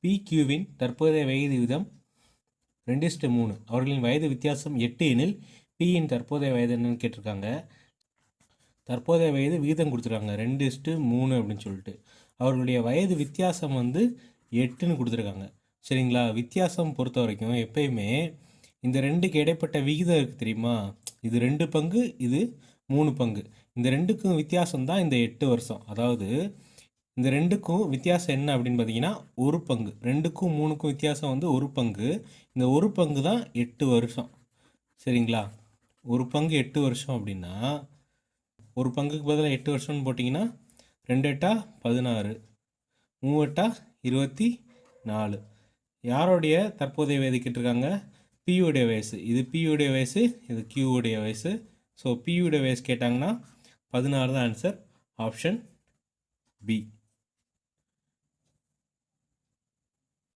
PQவின் தற்போதைய வயது விகிதம் 2:3. அவர்களின் வயது வித்தியாசம் 8 எனில் Pயின் தற்போதைய வயது என்னன்னு கேட்டிருக்காங்க. தற்போதைய வயது விகிதம் கொடுத்துருக்காங்க 2:3 அப்படின்னு சொல்லிட்டு. அவர்களுடைய வயது வித்தியாசம் 8ன்னு கொடுத்துருக்காங்க. சரிங்களா? வித்தியாசம் பொறுத்த வரைக்கும் எப்பயுமே இந்த ரெண்டுக்கு இடைப்பட்ட விகிதம் இருக்குது தெரியுமா? இது 2 பங்கு, இது 3 பங்கு. இந்த ரெண்டுக்கும் வித்தியாசம் தான் இந்த 8 வருஷம். அதாவது இந்த ரெண்டுக்கும் வித்தியாசம் என்ன அப்படின்னு பார்த்தீங்கன்னா 1 பங்கு. 2க்கும் 3க்கும் வித்தியாசம் 1 பங்கு. இந்த 1 பங்கு தான் 8 வருஷம். சரிங்களா? 1 பங்கு 8 வருஷம் அப்படின்னா 1 பங்குக்கு பதிலாக 8 வருஷம்னு போட்டிங்கன்னா 2 8 16, 3 8 24. யாருடைய தற்போதைய வயது கேட்டிருக்காங்க? பியுடைய வயசு. இது பியுடைய வயசு, இது கியூவுடைய வயசு. ஸோ பியுடைய வயசு கேட்டாங்கன்னா 16 தான் ஆன்சர். Option B.